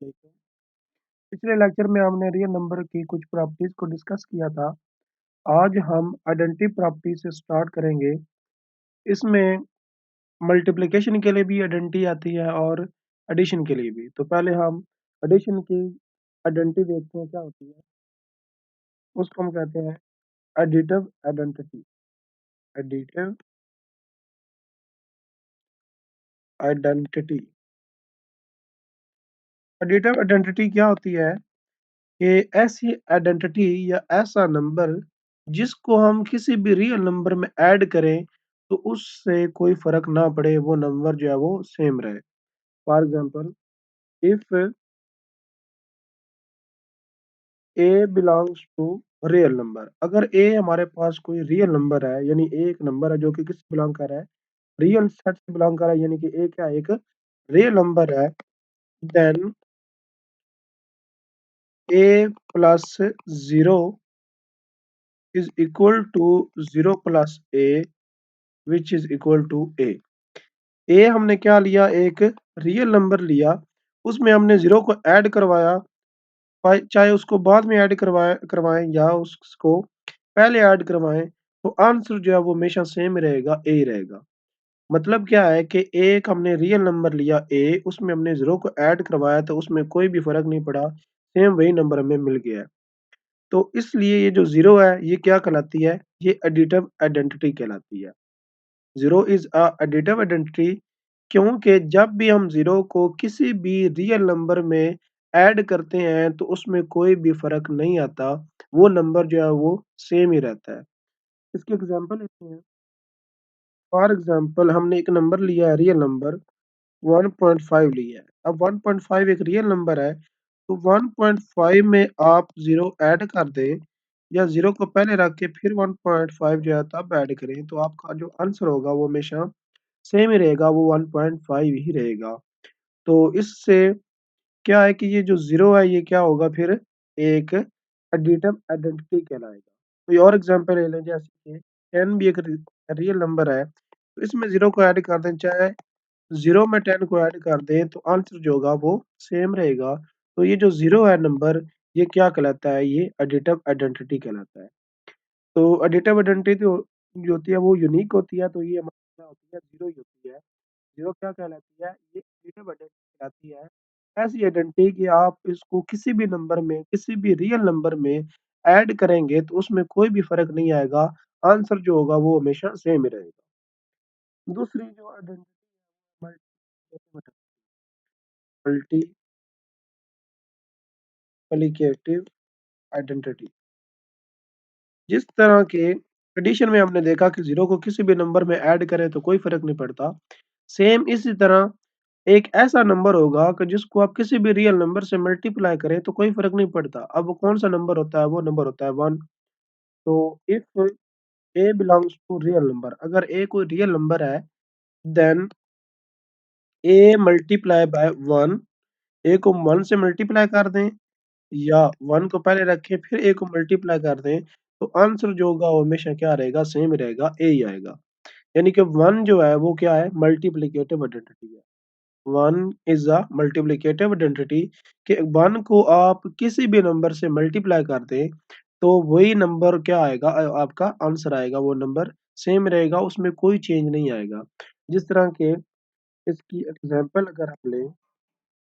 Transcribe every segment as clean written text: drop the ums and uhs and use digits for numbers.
वालेकुम। पिछले लेक्चर में हमने रियल नंबर की कुछ प्रॉपर्टीज को डिस्कस किया था। आज हम आइडेंटिटी प्रॉपर्टी से स्टार्ट करेंगे। इसमें मल्टीप्लिकेशन के लिए भी आइडेंटिटी आती है और एडिशन के लिए भी। तो पहले हम एडिशन की आइडेंटिटी देखते हैं क्या होती है। उसको हम कहते हैं additive identity. Additive identity. Additive identity क्या होती है कि ऐसी आइडेंटिटी या ऐसा नंबर जिसको हम किसी भी रियल नंबर में ऐड करें तो उससे कोई फर्क ना पड़े, वो नंबर जो है वो सेम रहे। For example, if a belongs to real number, अगर ए हमारे पास कोई रियल नंबर है, यानी एक नंबर है जो कि किस बिलोंग कर रहा है, रियल सेट से बिलोंग कर रहा है, यानी कि ए क्या एक रियल नंबर है, then a plus zero is equal to zero plus a which is equal to a. A हमने क्या लिया, एक रियल नंबर लिया, उसमें हमने जीरो को ऐड करवाया, चाहे उसको बाद में ऐड करवाएं या उसको पहले ऐड करवाएं, तो आंसर जो है वो हमेशा सेम रहेगा, ए ही रहेगा। मतलब क्या है कि एक हमने रियल नंबर लिया ए, उसमें हमने जीरो को ऐड करवाया तो उसमें कोई भी फर्क नहीं पड़ा, सेम वही नंबर हमें मिल गया है। तो इसलिए ये जो जीरो है ये क्या कहलाती है, ये एडिटिव आइडेंटिटी कहलाती है। Zero is a additive identity, क्योंकि जब भी हम ज़ीरो को किसी भी रियल नंबर में ऐड करते हैं तो उसमें कोई भी फ़र्क नहीं आता, वो नंबर जो है वो सेम ही रहता है। इसके एग्ज़ाम्पल लेते हैं। फॉर एग्ज़ाम्पल, हमने एक नंबर लिया है रियल नंबर 1.5 लिया है। अब 1.5 एक रियल नंबर है, तो 1.5 में आप 0 ऐड कर दें या 0 को पहले रख के फिर 1.5 जो है तब ऐड करें, तो आपका जो आंसर होगा वो हमेशा सेम ही रहेगा, वो 1.5 ही रहेगा। तो इससे क्या है कि ये जो ज़ीरो है ये क्या होगा फिर, एक एडिटिव आइडेंटिटी कहलाएगा। कोई और एग्ज़ाम्पल ले लें, जैसे कि 10 भी एक रियल नंबर है, तो इसमें 0 को ऐड कर दें, चाहे 0 में 10 को ऐड कर दें तो आंसर जो होगा वो सेम रहेगा। तो ये जो 0 है नंबर, ये क्या कहलाता है, ये एडिटिव आइडेंटिटी कहलाता है। तो एडिटिव आइडेंटिटी जो होती है वो यूनिक होती है, तो ये हमारी क्या होती है, 0 ही होती है। 0 क्या कहलाती है, ये एडिटिव आइडेंटिटी कहलाती है। ऐसी आइडेंटिटी कि आप इसको किसी भी नंबर में, किसी भी रियल नंबर में ऐड करेंगे तो उसमें कोई भी फ़र्क नहीं आएगा, आंसर जो होगा वो हमेशा सेम ही रहेगा। दूसरी जो आइडेंटिटी है मल्टीप्लिकेटिव आइडेंटिटी। जिस तरह के एडिशन में हमने देखा कि 0 को किसी भी नंबर में ऐड करें तो कोई फ़र्क नहीं पड़ता, सेम इसी तरह एक ऐसा नंबर होगा कि जिसको आप किसी भी रियल नंबर से मल्टीप्लाई करें तो कोई फ़र्क नहीं पड़ता। अब वो कौन-सा नंबर होता है, वो नंबर होता है 1। तो if a belongs to real number, अगर ए कोई रियल नंबर है, then a multiply by 1, a को 1 से मल्टीप्लाई कर दें या 1 को पहले रखें फिर ए को मल्टीप्लाई कर दें, तो आंसर जो होगा वो हमेशा क्या रहेगा, सेम रहेगा, ए ही आएगा। यानी कि 1 जो है वो क्या है, मल्टीप्लिकेटिव आइडेंटिटी है। 1 इज़ अ मल्टीप्लिकेटिव आइडेंटिटी, कि 1 को आप किसी भी नंबर से मल्टीप्लाई कर दें, तो वही नंबर क्या आएगा, आपका आंसर आएगा, वो नंबर सेम रहेगा, उसमें कोई चेंज नहीं आएगा। जिस तरह के इसकी एग्ज़ाम्पल अगर आप लें,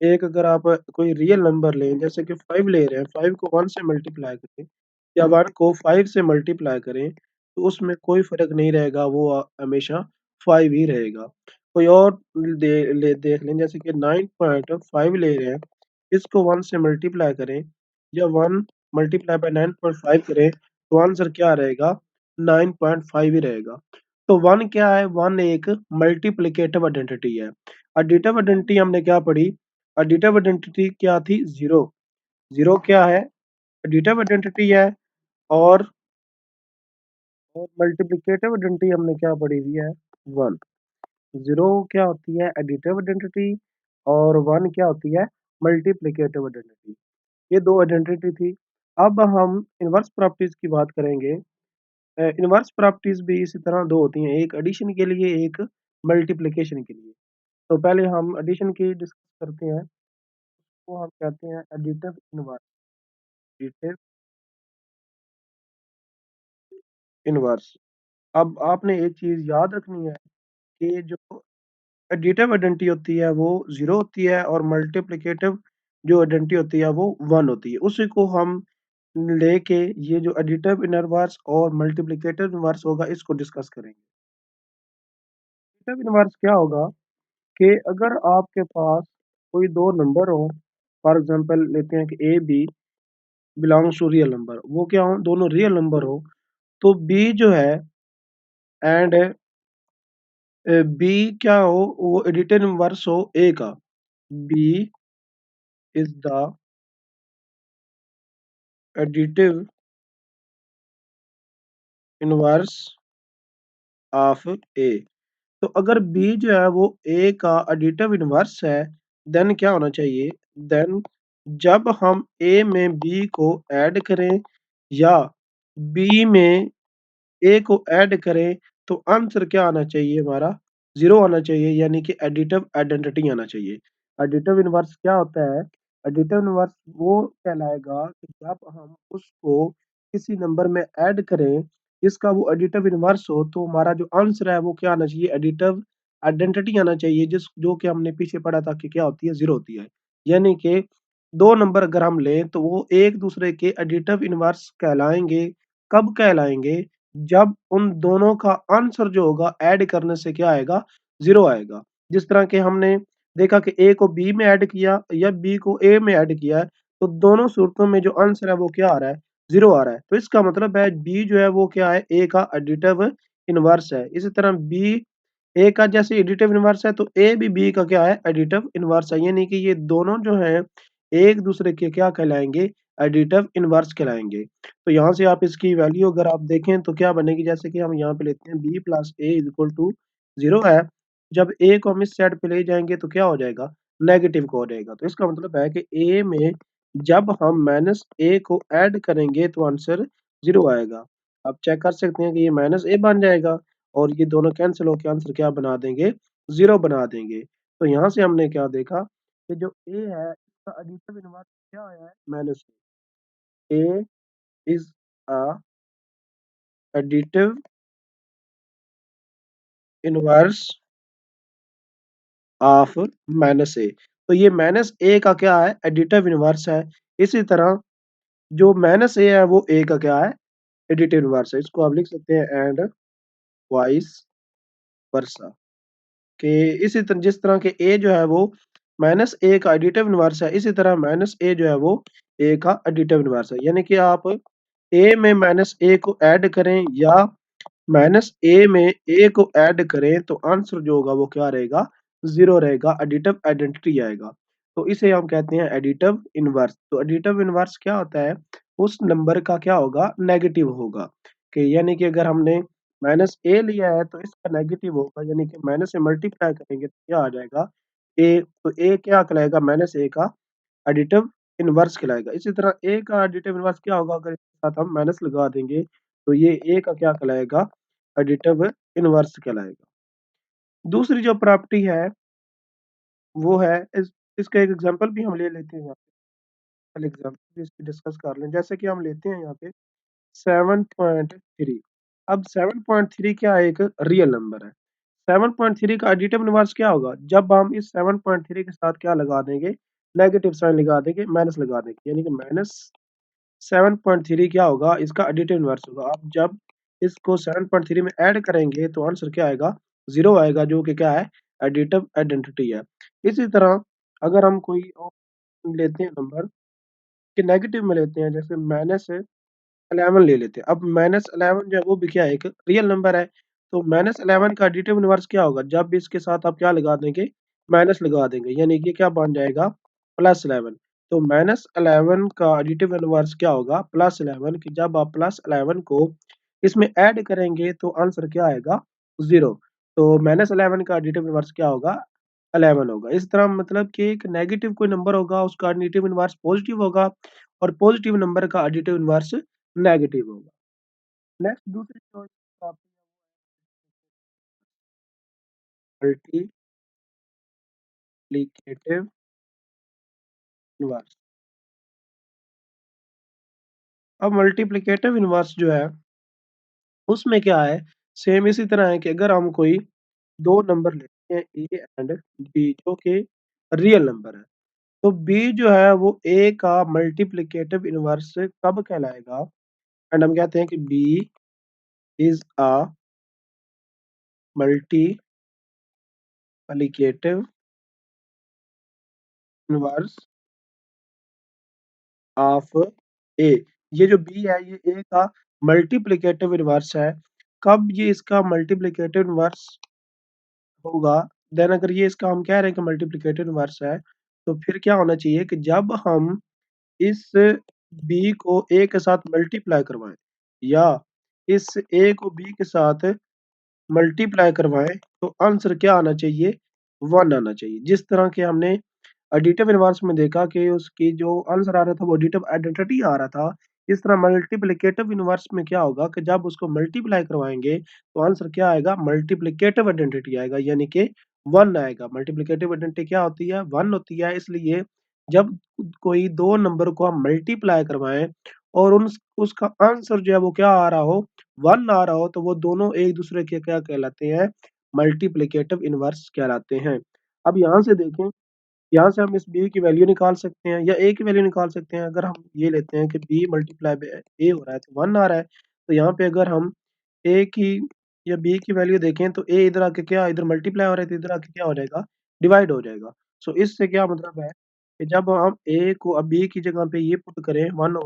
एक अगर आप कोई रियल नंबर लें, जैसे कि 5 ले रहे हैं, 5 को 1 से मल्टीप्लाई करें या 1 को 5 से मल्टीप्लाई करें, तो उसमें कोई फ़र्क नहीं रहेगा, वो हमेशा 5 ही रहेगा। कोई और देख लें, जैसे कि 9.5 ले रहे हैं, इसको 1 से मल्टीप्लाई करें या 1 मल्टीप्लाई बाय 9.5 करें, तो आंसर क्या रहेगा, 9.5 ही रहेगा। तो 1 क्या है, 1 एक मल्टीप्लिकेटिव आइडेंटिटी है। एडिटिव आइडेंटिटी हमने क्या पढ़ी, एडिटिव आइडेंटिटी क्या थी, 0। 0 क्या है, एडिटिव आइडेंटिटी है, और मल्टीप्लिकेटिव आइडेंटिटी हमने क्या पढ़ी हुई है, 1। 0 क्या होती है, एडिटिव आइडेंटिटी, और 1 क्या होती है, मल्टीप्लिकेटिव आइडेंटिटी। ये 2 आइडेंटिटी थी। अब हम इनवर्स प्रॉपर्टीज की बात करेंगे। इनवर्स प्रॉपर्टीज भी इसी तरह 2 होती हैं, एक एडिशन के लिए, एक मल्टीप्लिकेशन के लिए। तो पहले हम एडिशन की डिस्कस करते हैं। को हम कहते हैं एडिटिव इनवर्स। Additive inverse. अब आपने एक चीज याद रखनी है कि जो एडिटिव आइडेंटिटी होती है वो जीरो होती है और मल्टीप्लिकेटिव जो आइडेंटिटी होती है वो वन होती है। उसी को हम लेके ये जो एडिटिव इनवर्स और मल्टीप्लिकेटिव इनवर्स होगा इसको डिस्कस करेंगे। एडिटिव इनवर्स क्या होगा कि अगर आपके पास कोई दो नंबर हो, फॉर एग्जांपल लेते हैं कि a b belongs to real number, वो क्या हो, दोनों रियल नंबर हो, तो बी जो है एंड बी क्या हो, वो एडिटिव इनवर्स हो ए का। B is the additive inverse of a. तो अगर बी जो है वो ए का एडिटिव इनवर्स है, देन क्या होना चाहिए, देन जब हम ए में बी को ऐड करें या बी में ए को ऐड करें तो आंसर क्या आना चाहिए हमारा, जीरो आना चाहिए, यानी कि एडिटिव आइडेंटिटी आना चाहिए। एडिटिव इनवर्स क्या होता है, एडिटिव इनवर्स वो कहलाएगा कि जब हम उसको किसी नंबर में ऐड करें जिसका वो एडिटिव इनवर्स हो, तो हमारा जो आंसर है वो क्या आना चाहिए, एडिटिव आइडेंटिटी आना चाहिए, जिस जो कि हमने पीछे पढ़ा था कि क्या होती है, जीरो होती है। यानी कि दो नंबर अगर हम लें तो वो एक दूसरे के एडिटिव इनवर्स कहलाएंगे। कब कहलाएंगे, जब उन दोनों का आंसर जो होगा ऐड करने से क्या आएगा, जीरो आएगा। जिस तरह के हमने देखा कि ए को बी में ऐड किया या बी को ए में ऐड किया है, तो दोनों सूरतों में जो आंसर है वो क्या आ रहा है, जीरो आ रहा है। तो इसका मतलब है बी जो है वो क्या है, ए का एडिटिव इनवर्स है। इसी तरह बी ए का जैसे एडिटिव इनवर्स है तो ए भी बी का क्या है, एडिटिव इनवर्स है। यानी कि ये दोनों जो हैं एक दूसरे के क्या कहलाएंगे, एडिटिव इनवर्स कहलाएंगे। तो यहाँ से आप इसकी वैल्यू अगर आप देखें तो क्या बनेगी, जैसे कि हम यहाँ पे लेते हैं b plus a is equal to zero है। जब ए को हम इस साइड पे ले जाएंगे तो क्या हो जाएगा, नेगेटिव को हो जाएगा। तो इसका मतलब है कि ए में जब हम माइनस ए को ऐड करेंगे तो आंसर जीरो आएगा। आप चेक कर सकते हैं कि ये माइनस ए बन जाएगा और ये दोनों कैंसिल होकर आंसर क्या बना देंगे, जीरो बना देंगे। तो यहाँ से हमने क्या देखा कि जो ए है इसका एडिटिव इनवर्स क्या आया है, minus a is a additive inverse of minus a. तो ये माइनस ए का क्या है, एडिटिव इनवर्स है। इसी तरह जो माइनस ए है वो ए का क्या है, एडिटिव इनवर्स है। इसको आप लिख सकते हैं एंड वाइस वर्सा, कि इसी तरह जिस तरह के ए जो है वो माइनस ए का एडिटिव इनवर्स है, इसी तरह माइनस ए जो है वो ए का एडिटिव इनवर्स है। यानी कि आप ए में माइनस ए को ऐड करें या माइनस ए में ए को ऐड करें तो आंसर जो होगा वो क्या रहेगा, जीरो रहेगा, एडिटिव आइडेंटिटी आएगा। तो इसे हम कहते हैं एडिटिव इनवर्स। तो एडिटिव इनवर्स क्या होता है, उस नंबर का क्या होगा, नेगेटिव होगा। कि यानी कि अगर हमने माइनस ए लिया है तो इसका नेगेटिव होगा, यानी कि माइनस से मल्टीप्लाई करेंगे तो क्या आ जाएगा, ए। तो ए क्या कहलाएगा, माइनस ए का एडिटिव इनवर्स कहलाएगा। इसी तरह ए का एडिटिव इनवर्स क्या होगा, अगर इसके साथ हम माइनस लगा देंगे तो ये ए का क्या कहलाएगा, एडिटिव इनवर्स कहलाएगा। दूसरी जो प्रॉपर्टी है वो है इसका एक एग्जांपल भी हम ले लेते हैं यहाँ पे, एग्जांपल इसकी डिस्कस कर लें। जैसे कि हम लेते हैं यहाँ पे 7.3। अब 7.3 क्या है, एक रियल नंबर है। 7.3 का एडिटिव इनवर्स क्या होगा, जब हम इस 7.3 के साथ क्या लगा देंगे, नेगेटिव साइन लगा देंगे, माइनस लगा देंगे, यानी कि माइनस 7.3 क्या होगा, इसका एडिटिव इनवर्स होगा। आप जब इसको 7.3 में ऐड करेंगे तो आंसर क्या आएगा, जीरो आएगा, जो कि क्या है, एडिटिव आइडेंटिटी है। इसी तरह अगर हम कोई और लेते हैं नंबर के नेगेटिव में लेते हैं, जैसे माइनस 11 ले लेते हैं। अब माइनस 11 जो है वो भी क्या है, एक रियल नंबर है। तो माइनस 11 का एडिटिव इनवर्स क्या होगा, जब भी इसके साथ आप क्या लगा देंगे, माइनस लगा देंगे, यानी कि क्या बन जाएगा, प्लस 11। तो माइनस 11 का एडिटिव इनवर्स क्या होगा, प्लस 11, कि जब आप प्लस 11 को इसमें ऐड करेंगे तो आंसर क्या आएगा, जीरो। तो माइनस 11 का एडिटिव इनवर्स क्या होगा, 11 होगा। इस तरह मतलब कि एक नेगेटिव कोई नंबर होगा उसका एडिटिव इनवर्स पॉजिटिव होगा और पॉजिटिव नंबर का एडिटिव इनवर्स नेगेटिव होगा। नेक्स्ट दूसरी चॉइस मल्टीप्लिकेटिव इनवर्स। अब मल्टीप्लिकेटिव इनवर्स जो है उसमें क्या है, सेम इसी तरह है कि अगर हम कोई दो नंबर लेते हैं ए एंड बी जो कि रियल नंबर है, तो बी जो है वो ए का मल्टीप्लिकेटिव इनवर्स कब कहलाएगा? एंड हम कहते हैं कि B is a multiplicative inverse of a. ये जो बी है ये ए का मल्टीप्लिकेटिव इनवर्स है। कब ये इसका मल्टीप्लिकेटिव इनवर्स होगा? देन अगर ये इसका हम कह रहे हैं कि मल्टीप्लिकेटिव इनवर्स है, तो फिर क्या होना चाहिए कि जब हम इस बी को ए के साथ मल्टीप्लाई करवाएं या इस ए को बी के साथ मल्टीप्लाई करवाएं, तो आंसर क्या आना चाहिए? 1 आना चाहिए। जिस तरह के हमने एडिटिव इनवर्स में देखा कि उसकी जो आंसर आ रहा था वो एडिटिव आइडेंटिटी आ रहा था, इस तरह मल्टीप्लिकेटिव इनवर्स में क्या होगा कि जब उसको मल्टीप्लाई करवाएंगे तो आंसर क्या आएगा? मल्टीप्लिकेटिव आइडेंटिटी आएगा, यानी कि 1 आएगा। मल्टीप्लिकेटिव आइडेंटिटी क्या होती है? 1 होती है। इसलिए जब कोई दो नंबर को हम मल्टीप्लाई करवाएं और उन उसका आंसर जो है वो क्या आ रहा हो? 1 आ रहा हो, तो वो दोनों एक दूसरे के क्या कहलाते हैं? मल्टीप्लिकेटिव इनवर्स कहलाते हैं। अब यहाँ से देखें, यहाँ से हम इस बी की वैल्यू निकाल सकते हैं या ए की वैल्यू निकाल सकते हैं। अगर हम ये लेते हैं कि बी मल्टीप्लाई बाय ए हो रहा है तो 1 आ रहा है, तो यहाँ पे अगर हम ए की या बी की वैल्यू देखें तो ए इधर आके क्या, इधर मल्टीप्लाई हो रहा है तो इधर आके क्या हो जाएगा? डिवाइड हो जाएगा। सो इससे क्या मतलब है कि जब हम ए को अब बी की जगह पे ये पुट करें 1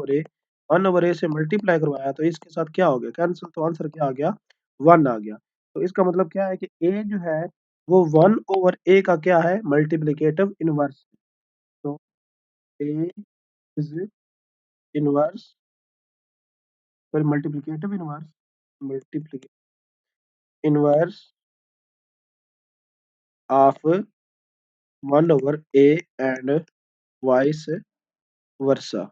ओवर ए से मल्टीप्लाई करवाया तो इसके साथ क्या हो गया? कैंसिल, तो आंसर क्या आ गया? 1 आ गया। तो इसका मतलब क्या है कि ए जो है वो 1 ओवर ए का क्या है? Multiplicative inverse. तो a is inverse, sorry multiplicative inverse, multiplicative inverse of 1 over a and vice versa.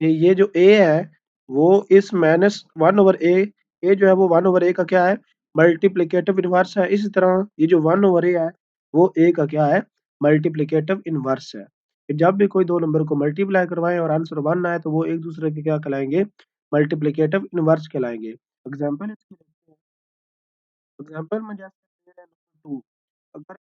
ये जो ए है वो इस माइनस 1 ओवर ए जो है वो 1 ओवर ए का क्या है? मल्टीप्लिकेटिव इनवर्स है। इसी तरह ये जो 1 ओवर ए है वो ए का क्या है? मल्टीप्लिकेटिव इनवर्स है। कि जब भी कोई दो नंबर को मल्टीप्लाई करवाएं और आंसर 1 आए तो वो एक दूसरे के क्या कहलाएंगे? मल्टीप्लिकेटिव इनवर्स कहलाएंगे। एग्जाम्पल इसकी देखते हैं। एग्जाम्पल में जैसे नंबर 2, अगर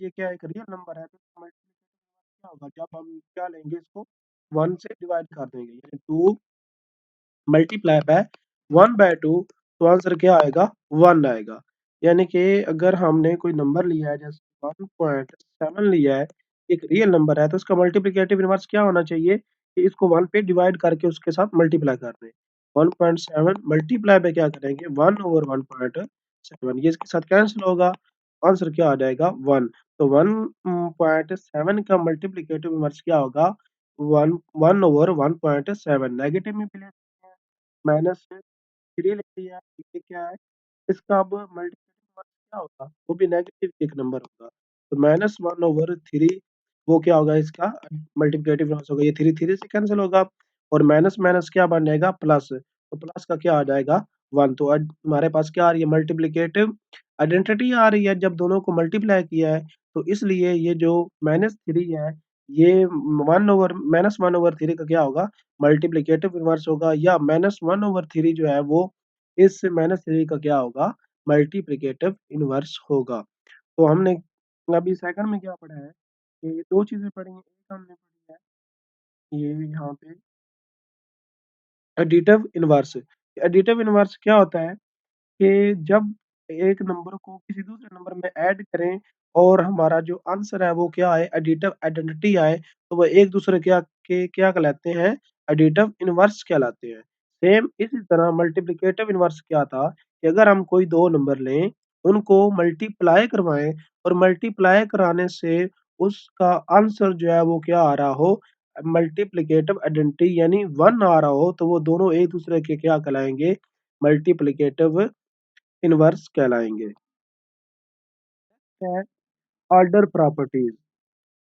ये क्या एक रियल नंबर है तो मल्टीप्लिकेटिव क्या होगा? जब हम क्या लेंगे, इसको 1 से डिवाइड कर देंगे, यानी 2 मल्टीप्लाई बाय 1/2, तो आंसर क्या आएगा? 1 आएगा। यानी कि अगर हमने कोई नंबर लिया है जैसे 1.7 लिया है, एक रियल नंबर है, तो उसका मल्टीप्लिकेटिव इनवर्स क्या होना चाहिए कि इसको 1 पे डिवाइड करके उसके साथ मल्टीप्लाई कर दें। 1.7 मल्टीप्लाई बाय क्या करेंगे? 1 ओवर 1.7, ये इसके साथ कैंसिल होगा, आंसर क्या आ जाएगा? 1। तो 1.7 का मल्टीप्लिकेटिव इनवर्स क्या होगा? 1 1 ओवर 1.7। नेगेटिव में भी ले सकते हैं, माइनस 3 ले लिया, ये क्या है? इसका अब मल्टीप्लिकेटिव वर्ग क्या होगा? वो भी नेगेटिव एक नंबर होगा। तो -1/3 वो क्या होगा इसका? मल्टीप्लिकेटिव लॉस होगा। ये 3 3 से कैंसल होगा और माइनस माइनस क्या बन जाएगा? प्लस। तो प्लस का क्या आ जाएगा? 1। तो हमारे पास क्या आ रही है? मल्टीप्लिकेटिव आइडेंटिटी आ रही है जब दोनों को मल्टीप्लाई किया है। तो इसलिए ये जो -3 है ये 1/-1/3 का क्या होगा? मल्टीप्लिकेटिव इनवर्स होगा, या -1/3 जो है वो इस -3 का क्या होगा? मल्टीप्लिकेटिव इनवर्स होगा। तो हमने अभी सेकंड में क्या पढ़ा है कि 2 चीज़ें पढ़ी हैं। एक हमने पढ़ी है ये यहाँ पे एडिटिव इनवर्स। एडिटिव इनवर्स क्या होता है कि जब एक नंबर को किसी दूसरे नंबर में ऐड करें और हमारा जो आंसर है वो क्या आए? एडिटिव आइडेंटिटी आए, तो वो एक दूसरे क्या कहलाते हैं? एडिटिव इनवर्स कहलाते हैं। सेम इसी तरह मल्टीप्लिकेटिव इनवर्स क्या था कि अगर हम कोई दो नंबर लें, उनको मल्टीप्लाई करवाएं और मल्टीप्लाई कराने से उसका आंसर जो है वो क्या आ रहा हो? मल्टीप्लिकेटिव आइडेंटिटी यानी 1 आ रहा हो, तो वो दोनों एक दूसरे के क्या कहलाएंगे? मल्टीप्लिकेटिव इनवर्स कहलाएंगे। है ऑर्डर प्रॉपर्टीज।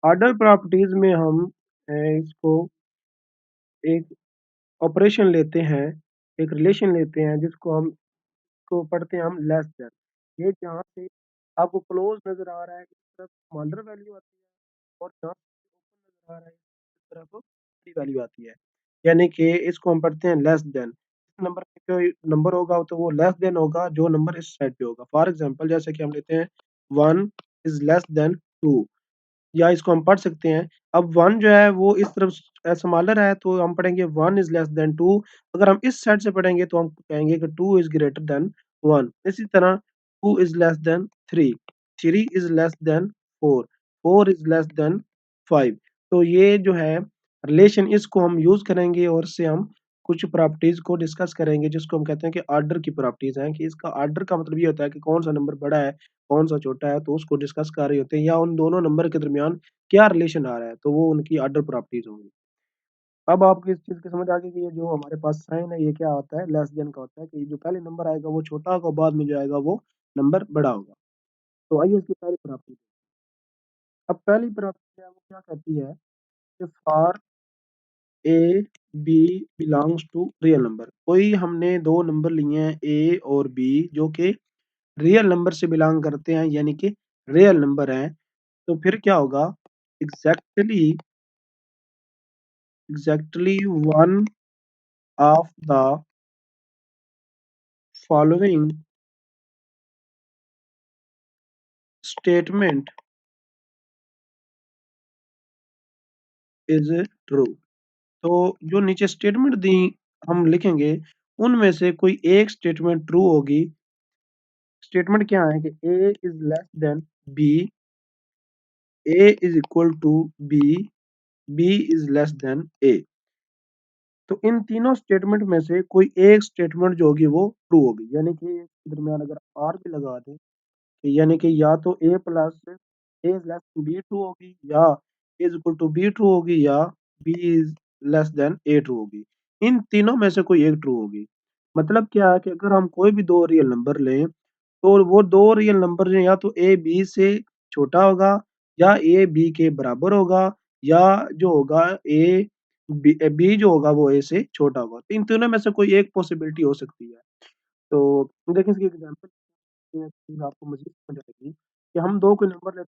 ऑर्डर प्रॉपर्टीज में हम इसको एक ऑपरेशन लेते हैं, एक रिलेशन लेते हैं जिसको हम को पढ़ते हैं हम लेस देन। ये जहाँ पे आपको क्लोज नजर आ रहा है इस तरफ स्मॉलर वैल्यू आती है और यहाँ ओपन नज़र आ रहा है, इस तरफ बड़ी वैल्यू आती है। यानी कि इसको हम पढ़ते हैं लेस देन। इस नंबर पे कोई नंबर होगा तो वो लेस देन होगा जो नंबर इस साइड पे होगा। फॉर एग्ज़ाम्पल जैसे कि हम लेते हैं 1 इज़ लेस देन 2, या इसको हम पढ़ सकते हैं। अब 1 जो है वो इस तरफ स्मॉलर है तो हम पढ़ेंगे 1 इज़ लेस देन 2। अगर हम इस साइड से पढ़ेंगे तो हम कहेंगे कि 2 इज़ ग्रेटर देन 1। इसी तरह 2 is less then 3, 3 is less then 4, 4 is less then 5। तो ये जो है रिलेशन, इसको हम यूज़ करेंगे और इससे हम कुछ प्रॉपर्टीज़ को डिस्कस करेंगे जिसको हम कहते हैं कि ऑर्डर की प्रॉपर्टीज़ हैं, कि इसका ऑर्डर का मतलब ये होता है कि कौन-सा नंबर बड़ा है, कौन-सा छोटा है, तो उसको डिस्कस कर रहे होते हैं, या उन दोनों नंबर के दरमियान क्या रिलेशन आ रहा है, तो वो उनकी ऑर्डर प्रॉपर्टीज़ होंगी। अब आपको इस चीज़ की समझ आ गई कि ये जो हमारे पास साइन है ये क्या होता है, लेस देन का होता है, कि जो पहले नंबर आएगा वो छोटा होगा, बाद में जो आएगा वो नंबर बड़ा होगा। तो आइए इसकी पहली प्रॉपर्टी। अब पहली प्रॉपर्टी है वो क्या कहती है कि for a b belongs to real number. कोई हमने दो नंबर लिए हैं ए और बी जो कि रियल नंबर से बिलोंग करते हैं, यानी कि रियल नंबर हैं, तो फिर क्या होगा, exactly exactly one of the following statement is true. तो जो नीचे स्टेटमेंट दी हम लिखेंगे, उनमें से कोई एक स्टेटमेंट ट्रू होगी। स्टेटमेंट क्या है कि a is less than B, a is equal to B, B is less than a. तो इन तीनों स्टेटमेंट में से कोई एक स्टेटमेंट जो होगी वो ट्रू होगी, यानी कि इसके दरमियान अगर आर भी लगा दें, यानी कि या तो a plus a is less to B true होगी, या a is equal to B true होगी, या B is less than a true होगी। इन तीनों में से कोई एक ट्रू होगी। मतलब क्या है कि अगर हम कोई भी दो रियल नंबर लें तो वो दो रियल नंबर जो हैं, या तो ए बी से छोटा होगा, या ए बी के बराबर होगा, या जो होगा बी जो होगा वो ए से छोटा होगा। तो इन तीनों में से कोई एक पॉसिबिलिटी हो सकती है। तो देखिए इसकी एग्जांपल चीज़ आपको मज़ीद समझ आएगी कि हम 2 कोई नंबर लेते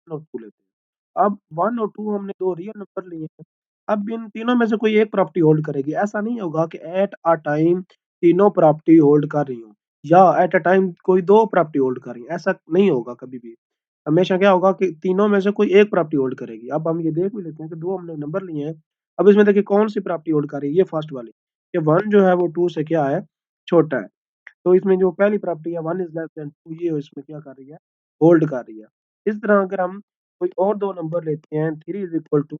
हैं और 2 लेते हैं। अब 1 और 2 हमने 2 रियल नंबर लिए हैं। अब इन तीनों में से कोई एक प्रॉपर्टी होल्ड करेगी। ऐसा नहीं होगा कि एट अ टाइम तीनों प्रॉपर्टी होल्ड कर रही हों, या एट अ टाइम कोई 2 प्रॉपर्टी होल्ड कर रही हैं, ऐसा नहीं होगा कभी भी। हमेशा क्या होगा कि तीनों में से कोई एक प्रॉपर्टी होल्ड करेगी। अब हम ये देख भी लेते हैं कि 2 हमने नंबर लिए हैं। अब इसमें देखिए कौन-सी प्रॉपर्टी होल्ड कर रही है, ये फर्स्ट वाली। ये 1 जो है वो 2 से क्या है, छोटा है। तो इसमें जो पहली प्रॉपर्टी है 1 इज़ लेस देन 2, ये इसमें क्या कर रही है, होल्ड कर रही है। इस तरह अगर हम कोई और 2 नंबर लेते हैं 3 इज़ इक्वल टू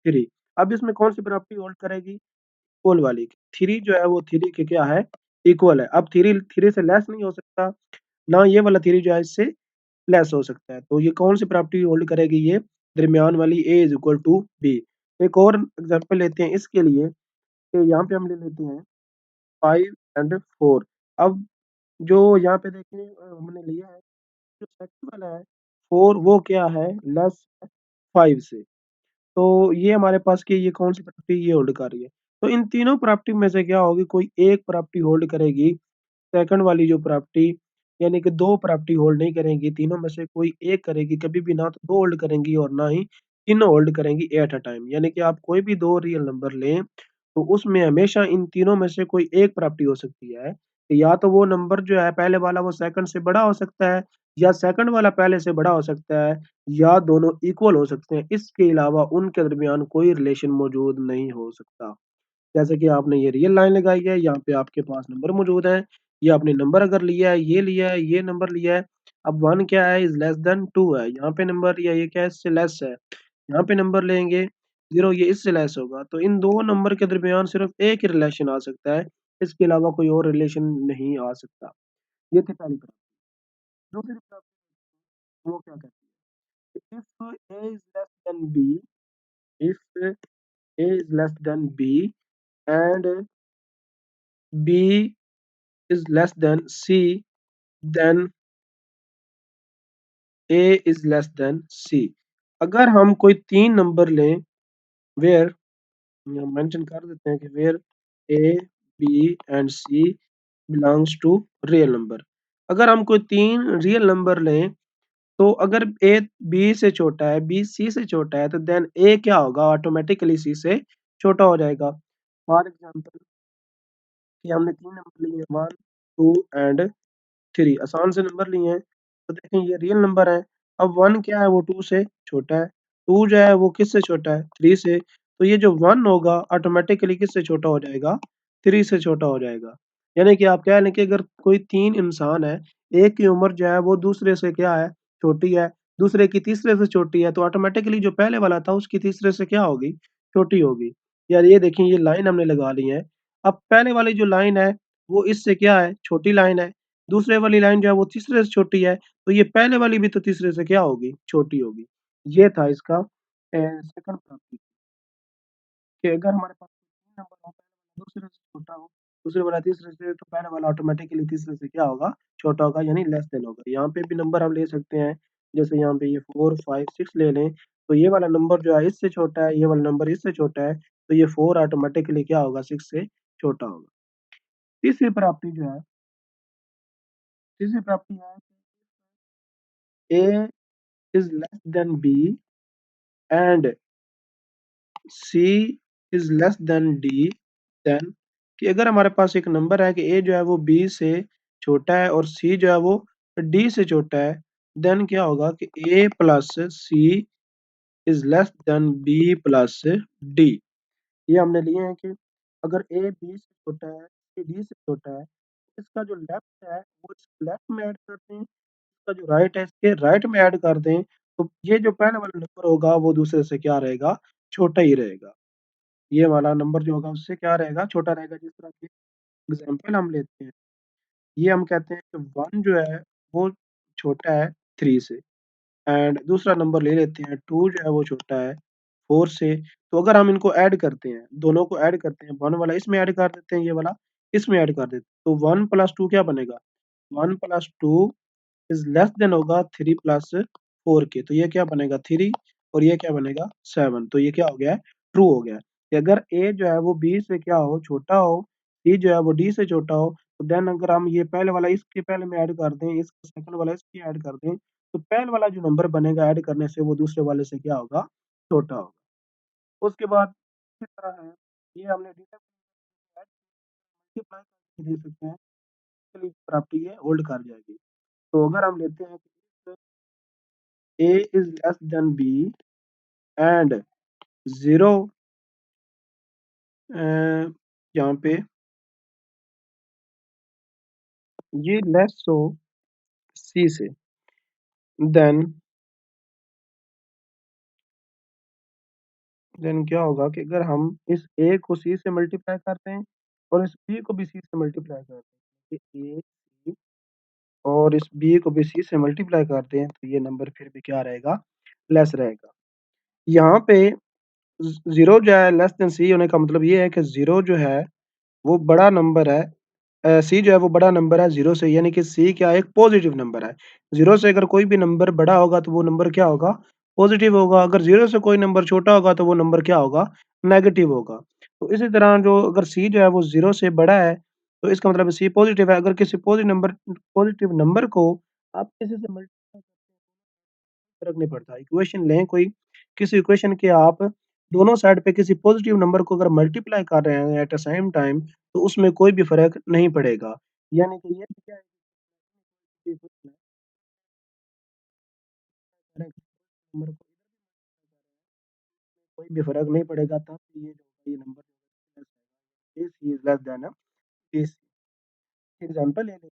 3। अब इसमें कौन-सी प्रॉपर्टी होल्ड करेगी? इक्वल वाली। 3 जो है वो 3 के क्या है, इक्वल है। अब 3 3 से लेस नहीं हो सकता, ना ये वाला 3 जो है इससे लेस हो सकता है। तो ये कौन-सी प्रॉपर्टी होल्ड करेगी, ये दरमियान वाली a is equal to b. एक और एग्ज़ाम्पल लेते हैं इसके लिए, कि यहाँ पे हम ले लेते हैं 5 एंड 4। अब जो यहाँ पे देखिए हमने लिया है, जो सेकंड वाला है 4, वो क्या है, लेस है 5 से। तो ये हमारे पास की ये कौन-सी प्रॉपर्टी ये होल्ड कर रही है। तो इन तीनों प्रॉपर्टी में से क्या होगी, कोई एक प्रॉपर्टी होल्ड करेगी। सेकंड वाली जो प्रॉपर्टी, यानी कि 2 प्रॉपर्टी होल्ड नहीं करेंगी, तीनों में से कोई एक करेगी। कभी भी ना तो 2 होल्ड करेंगी और ना ही तीनों होल्ड करेंगी एट अ टाइम। यानी कि आप कोई भी 2 रियल नंबर लें, तो उसमें हमेशा इन तीनों में से कोई एक प्रॉपर्टी हो सकती है। या तो वो नंबर जो है पहले वाला वो सेकंड से बड़ा हो सकता है, या सेकंड वाला पहले से बड़ा हो सकता है, या दोनों इक्वल हो सकते हैं। इसके अलावा उनके दरमियान कोई रिलेशन मौजूद नहीं हो सकता। जैसे कि आपने ये रियल लाइन लगाई है, यहाँ पे आपके पास नंबर मौजूद है। ये आपने नंबर अगर लिया है, ये नंबर लिया है। अब 1 क्या है, इज़ लेस देन 2 है। यहाँ पे नंबर लिया, ये क्या है, इससे लेस है। यहाँ पे नंबर लेंगे 0, ये इससे लेस होगा। तो इन 2 नंबर के दरमियान सिर्फ़ एक ही रिलेशन आ सकता है, इसके अलावा कोई और रिलेशन नहीं आ सकता। ये थी पहली प्रॉपर्टी। दूसरी प्रॉपर्टी वो क्या कहती है, if a is less than b, if a is less than b and b is less than C, then A is less than C। अगर हम कोई 3 नंबर लें where, मेंशन कर देते हैं कि where A, B and C belongs to real number। अगर हम कोई 3 रियल नंबर लें तो अगर ए बी से छोटा है, बी सी से छोटा है, तो देन ए क्या होगा? ऑटोमेटिकली सी से छोटा हो जाएगा। फॉर एग्जाम्पल कि हमने 3 नंबर लिए 1, 2 एंड 3 आसान से नंबर लिए हैं। तो देखें ये रियल नंबर है। अब 1 क्या है? वो 2 से छोटा है। 2 जो है वो किससे छोटा है? 3 से। तो ये जो 1 होगा ऑटोमेटिकली किससे छोटा हो जाएगा? 3 से छोटा हो जाएगा। यानी कि आप कह लें कि अगर कोई 3 इंसान है, एक की उम्र जो है वो दूसरे से क्या है? छोटी है, दूसरे की तीसरे से छोटी है, तो ऑटोमेटिकली जो पहले वाला था उसकी तीसरे से क्या होगी? छोटी होगी। यार ये देखिए ये लाइन हमने लगा ली है। अब पहले वाली जो लाइन है वो इससे क्या है? छोटी लाइन है। दूसरे वाली लाइन जो है वो तीसरे से छोटी है, तो ये पहले वाली भी तो तीसरे से क्या होगी? छोटी होगी। ये था इसका सेकंड प्रॉपर्टी कि अगर हमारे पास 3 नंबर हो, पहले वाला दूसरे से छोटा हो, दूसरे वाला तीसरे से, तो पहले वाला ऑटोमेटिकली तीसरे से क्या होगा? छोटा होगा यानी लेस देन होगा। यहाँ पे भी नंबर हम ले सकते हैं, जैसे यहाँ पे ये 4, 5, 6 ले लें, तो ये वाला नंबर जो है इससे छोटा है, ये वाला नंबर इससे छोटा है, तो ये 4 ऑटोमेटिकली क्या होगा? 6 से छोटा होगा। तीसरी प्रॉपर्टी जो है, तीसरी प्रॉपर्टी है A is less than B and C is less than D, then कि अगर हमारे पास एक नंबर है कि A जो है वो B से छोटा है और C जो है वो D से छोटा है, देन क्या होगा कि A plus C is less then B plus D। ये हमने लिए हैं कि अगर A B से छोटा है, C D से छोटा है, इसका जो लेफ्ट है वो इस लेफ्ट में ऐड कर दें, इसका जो राइट है इसके राइट में ऐड कर दें, तो ये जो पहले वाला नंबर होगा वो दूसरे से क्या रहेगा? छोटा ही रहेगा। ये वाला नंबर जो होगा उससे क्या रहेगा? छोटा रहेगा। जिस तरह की एग्जांपल हम लेते हैं, ये हम कहते हैं कि 1 जो है वो छोटा है 3 से एंड दूसरा नंबर ले लेते हैं 2 जो है वो छोटा है 4 से। तो अगर हम इनको ऐड करते हैं, दोनों को ऐड करते हैं, 1 वाला इसमें ऐड कर देते हैं, ये वाला इसमें ऐड कर देते हैं, तो 1 प्लस 2 क्या बनेगा? 1 प्लस 2 इज लेस देन होगा 3 प्लस 4 के, तो ये क्या बनेगा? 3 और ये क्या बनेगा? 7। तो ये क्या हो गया है? ट्रू हो गया है कि अगर ए जो है वो बी से क्या हो? छोटा हो, सी जो है वो डी से छोटा हो, तो देन अगर हम ये पहले वाला इसके पहले में ऐड कर दें, इसका सेकंड वाला इसकी ऐड कर दें, तो पहले वाला जो नंबर बनेगा ऐड करने से वो दूसरे वाले से क्या होगा? छोटा होगा। उसके बाद इसी तरह है, ये हमने मल्टीप्लाई करके दे सकते हैं, चलिए प्रॉपर्टी ये होल्ड कर जाएगी। तो अगर हम लेते हैं कि A is less than B and 0 यहाँ पे ये लेस हो C से, देन क्या होगा कि अगर हम इस A को C से मल्टीप्लाई करते हैं और इस B को भी C से मल्टीप्लाई करते हैं, ये A C और इस B को भी C से मल्टीप्लाई करते हैं, तो ये नंबर फिर भी क्या रहेगा? लेस रहेगा। यहाँ पे 0 जो है लेस देन C होने का मतलब ये है कि 0 जो है वो बड़ा नंबर है, सी जो है वो बड़ा नंबर है 0 से, यानी कि सी क्या है? एक पॉजिटिव नंबर है। 0 से अगर कोई भी नंबर बड़ा होगा तो वो नंबर क्या होगा? पॉजिटिव होगा। अगर 0 से कोई नंबर छोटा होगा तो वो नंबर क्या होगा? नेगेटिव होगा। तो इसी तरह जो अगर सी जो है वो 0 से बड़ा है, तो इसका मतलब सी पॉजिटिव है। अगर किसी पॉजिटिव नंबर को आप किसी से मल्टीप्लाई फ़र्क नहीं पड़ता। इक्वेशन लें कोई, किसी इक्वेशन के आप दोनों साइड पे किसी पॉज़िटिव नंबर को अगर मल्टीप्लाई कर रहे हैं एट अ सेम टाइम, तो उसमें कोई भी फ़र्क नहीं पड़ेगा। यानी कि ये क्या है कि नंबर को कोई भी फ़र्क नहीं पड़ेगा, तब ये number is less then this. Example ले लेते हैं,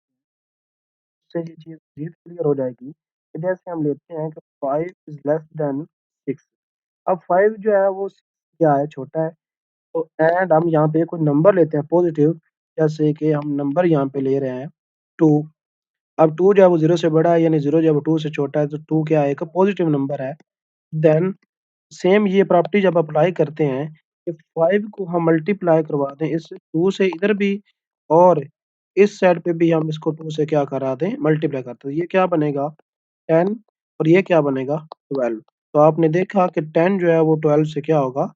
इससे ये चीज़ मज़ीद क्लियर हो जाएगी। कि जैसे हम लेते हैं कि 5 इज़ लेस देन 6। अब 5 जो है वो क्या है? छोटा है। तो एंड हम यहाँ पे कोई नंबर लेते हैं पॉजिटिव, जैसे कि हम नंबर यहाँ पे ले रहे हैं 2। अब 2 जो है वो 0 से बड़ा है, यानी 0 जो है वो 2 से छोटा है, तो 2 क्या है? एक पॉजिटिव नंबर है। देन सेम ये प्रॉपर्टी जब अप्लाई करते हैं कि 5 को हम मल्टीप्लाई करवा दें इस 2 से इधर भी और इस साइड पे भी हम इसको 2 से क्या करा दें? मल्टीप्लाई कर दें। ये क्या बनेगा? 10 और ये क्या बनेगा? 12। तो आपने देखा कि 10 जो है वो 12 से क्या होगा?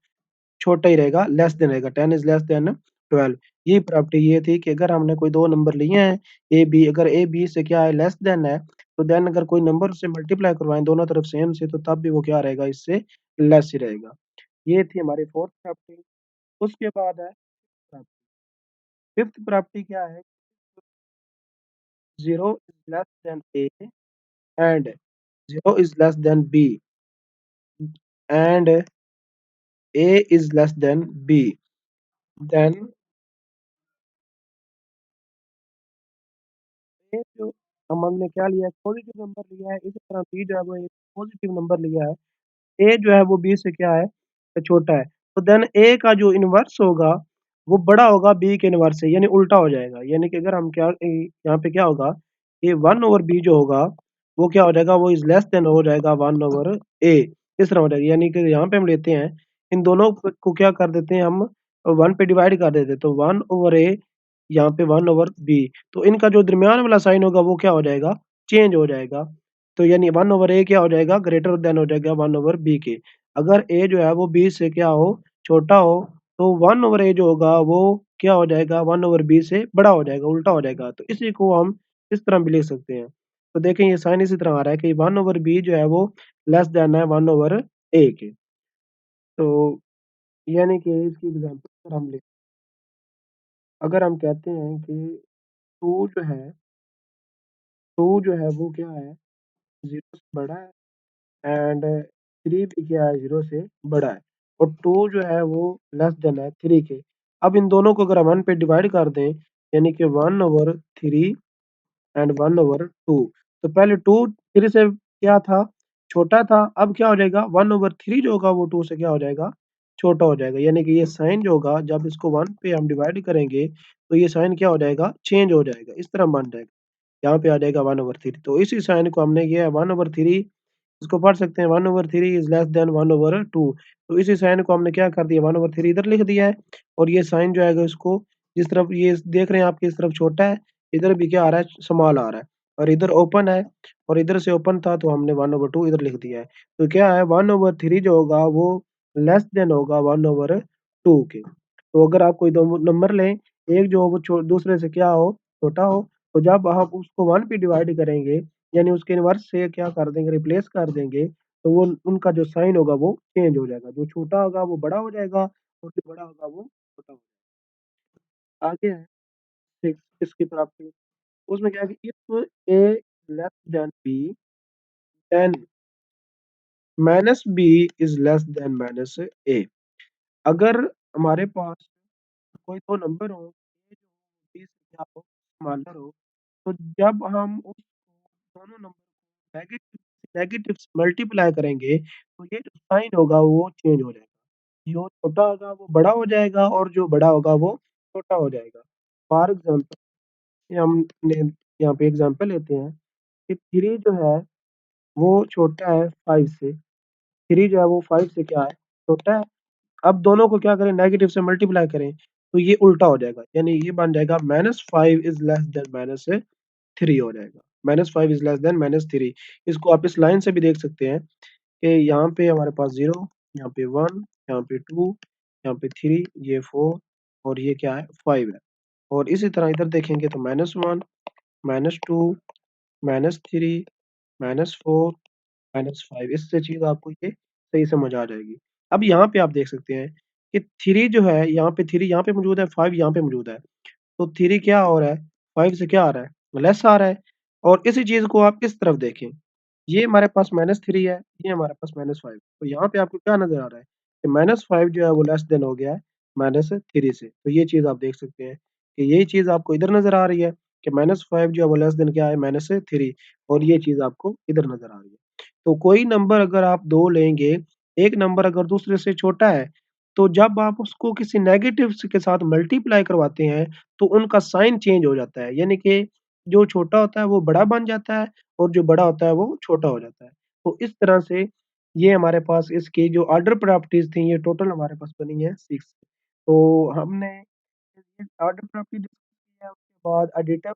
छोटा ही रहेगा, लेस देन रहेगा, 10 इज़ लेस देन 12। ये प्रॉपर्टी ये थी कि अगर हमने कोई 2 नंबर लिए हैं, ए, बी, अगर ए, बी से क्या है? लेस देन है, तो देन अगर कोई नंबर से मल्टीप्लाई करवाएं दोनों तरफ सेम से तो तब भी वो क्या रहेगा, इससे लेस ही रहेगा। ये थी हमारी फोर्थ प्रॉपर्टी। उसके बाद है फिफ्थ प्रॉपर्टी क्या है, zero is less than a and zero is less than b and a is less than B, then ये जो हमने क्या लिया है, पॉजिटिव नंबर लिया है, इसी तरह बी जो है वो एक पॉजिटिव नंबर लिया है, ए जो है वो बी से क्या है, तो छोटा है। तो देन ए का जो इनवर्स होगा वो बड़ा होगा बी के इनवर्स से, यानी उल्टा हो जाएगा। यानी कि अगर हम क्या यहाँ पे क्या होगा, ये वन ओवर बी जो होगा वो क्या हो जाएगा, वो इज लेस देन हो जाएगा वन ओवर ए, इस तरह हो जाएगा। यानी कि यहाँ पे हम लेते हैं इन दोनों को क्या कर देते हैं हम, वन पे डिवाइड कर देते हैं, तो वन ओवर ए यहाँ पे वन ओवर बी, तो इनका जो दरमियान वाला साइन होगा वो क्या हो जाएगा, चेंज हो जाएगा। तो यानी वन ओवर ए क्या हो जाएगा, ग्रेटर देन हो जाएगा वन ओवर बी के। अगर ए जो है वो बी से क्या हो, छोटा हो, तो वन ओवर ए जो होगा वो क्या हो जाएगा, वन ओवर बी से बड़ा हो जाएगा, उल्टा हो जाएगा। तो इसी को हम इस तरह भी लिख सकते हैं। तो देखें ये साइन इसी तरह आ रहा है कि वन ओवर बी जो है वो लेस देन है वन ओवर ए के। तो यानी कि इसकी एग्जाम्पल हम लिख, अगर हम कहते हैं कि टू जो है, टू जो है वो क्या है, जीरो से बड़ा है एंड थ्री भी क्या है, जीरो से बड़ा है, और टू जो है वो लेस देन है थ्री के। अब इन दोनों को अगर हम वन पे डिवाइड कर दें, यानी कि one over three and one over two, तो पहले टू थ्री से क्या था, छोटा था, अब क्या हो जाएगा, वन ओवर थ्री जो होगा वो टू से क्या हो जाएगा, छोटा हो जाएगा। यानी कि ये साइन जो होगा जब इसको वन पे हम डिवाइड करेंगे तो ये साइन क्या हो जाएगा, चेंज हो जाएगा, इस तरह बन जाएगा, यहाँ पे आ जाएगा वन ओवर थ्री। तो इसी साइन को हमने किया है वन ओवर थ्री, इसको पढ़ सकते हैं one over three is less than one over two. तो इसी साइन को हमने क्या कर दिया, वन ओवर थ्री इधर लिख दिया है, और ये साइन जो है इसको जिस तरफ ये देख रहे हैं आपकी इस तरफ छोटा है, इधर भी क्या आ रहा है, स्मॉल आ रहा है, और इधर ओपन है, और इधर से ओपन था तो हमने वन ओवर टू इधर लिख दिया है। तो क्या है, वन ओवर थ्री जो होगा वो लेस देन होगा वन ओवर टू के। तो अगर आप कोई दो नंबर लें, एक जो हो वो दूसरे से क्या हो, छोटा हो, तो जब आप उसको वन पे डिवाइड करेंगे, यानी उसके इनवर्स से क्या कर देंगे, रिप्लेस कर देंगे, तो वो उनका जो साइन होगा वो चेंज हो जाएगा, जो छोटा होगा वो बड़ा हो जाएगा और जो बड़ा होगा वो छोटा हो जाएगा। आगे है इसकी प्राप्ति, उसमें क्या है कि if a less than B then minus B is less than minus a. अगर हमारे पास कोई दो नंबर हो, ए जो बी से क्या हो, स्मॉलर हो, तो जब हम उस दोनों नंबर को नेगेटिव नेगेटिव से मल्टीप्लाई करेंगे तो ये जो साइन होगा वो चेंज हो जाएगा, जो छोटा होगा वो बड़ा हो जाएगा और जो बड़ा होगा वो छोटा हो जाएगा। फॉर एग्जाम्पल हमने यहाँ पे एग्जाम्पल लेते हैं कि थ्री जो है वो छोटा है फाइव से, थ्री जो है वो फाइव से क्या है, छोटा है। अब दोनों को क्या करें, नेगेटिव से मल्टीप्लाई करें तो ये उल्टा हो जाएगा, यानी ये बन जाएगा minus five is less than minus three हो जाएगा, minus five is less than minus three. इसको आप इस लाइन से भी देख सकते हैं कि यहाँ पे हमारे पास जीरो, यहाँ पे वन, यहाँ पे टू, यहाँ पे थ्री, ये फोर, और ये क्या है, फाइव है। और इसी तरह इधर देखेंगे तो minus one, minus two, minus three, minus four, minus five, इससे चीज आपको ये सही समझ आ जाएगी। अब यहाँ पे आप देख सकते हैं कि थ्री जो है, यहाँ पे मौजूद है, फाइव यहाँ पे मौजूद है, तो थ्री क्या हो रहा है, फाइव से क्या आ रहा है, लेस आ रहा है। और इसी चीज को आप इस तरफ देखें, ये हमारे पास माइनस थ्री है, ये हमारे पास माइनस फाइव, तो यहाँ पे आपको क्या नजर आ रहा है कि माइनस फाइव जो है वो लेस देन हो गया है माइनस थ्री से। तो ये चीज आप देख सकते हैं कि यही चीज आपको इधर नजर आ रही है कि माइनस फाइव जो है वो लेस देन क्या है, माइनस थ्री, और ये चीज आपको इधर नजर आ रही है। तो कोई नंबर अगर आप दो लेंगे, एक नंबर अगर दूसरे से छोटा है, तो जब आप उसको किसी नेगेटिव के साथ मल्टीप्लाई करवाते हैं तो उनका साइन चेंज हो जाता है, यानी कि जो छोटा होता है वो बड़ा बन जाता है और जो बड़ा होता है वो छोटा हो जाता है। तो इस तरह से ये हमारे पास इसकी जो ऑर्डर प्रॉपर्टीज थी ये टोटल हमारे पास बनी है सिक्स। तो हमने ऑर्डर प्रॉपर्टी डिस्कस किया, उसके बाद एडिटिव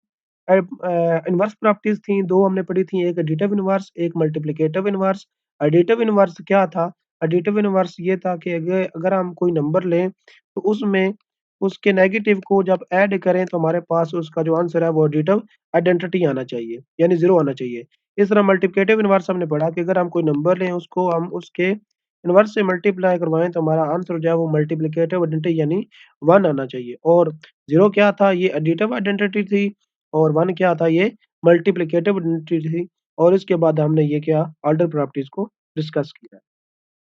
इनवर्स प्रॉपर्टीज थी दो हमने पढ़ी थी, एक एडिटिव इनवर्स, एक मल्टीप्लिकेटिव इनवर्स। एडिटिव इनवर्स क्या था, एडिटिव इनवर्स ये था कि अगर अगर हम कोई नंबर लें तो उसमें उसके नेगेटिव को जब ऐड करें तो हमारे पास उसका जो आंसर है वो एडिटिव आइडेंटिटी आना चाहिए, यानी जीरो आना चाहिए। इस तरह मल्टीप्लिकेटिव इनवर्स हमने पढ़ा कि अगर हम कोई नंबर लें उसको हम उसके इनवर्स से मल्टीप्लाई करवाएँ तो हमारा आंसर जो है वो मल्टीप्लिकेटिव आइडेंटिटी यानी 1 आना चाहिए। और 0 क्या था? ये एडिटिव आइडेंटिटी थी और 1 क्या था? ये मल्टीप्लिकेटिव आइडेंटिटी थी और इसके बाद हमने ये क्या ऑर्डर प्रॉपर्टीज़ को डिस्कस किया।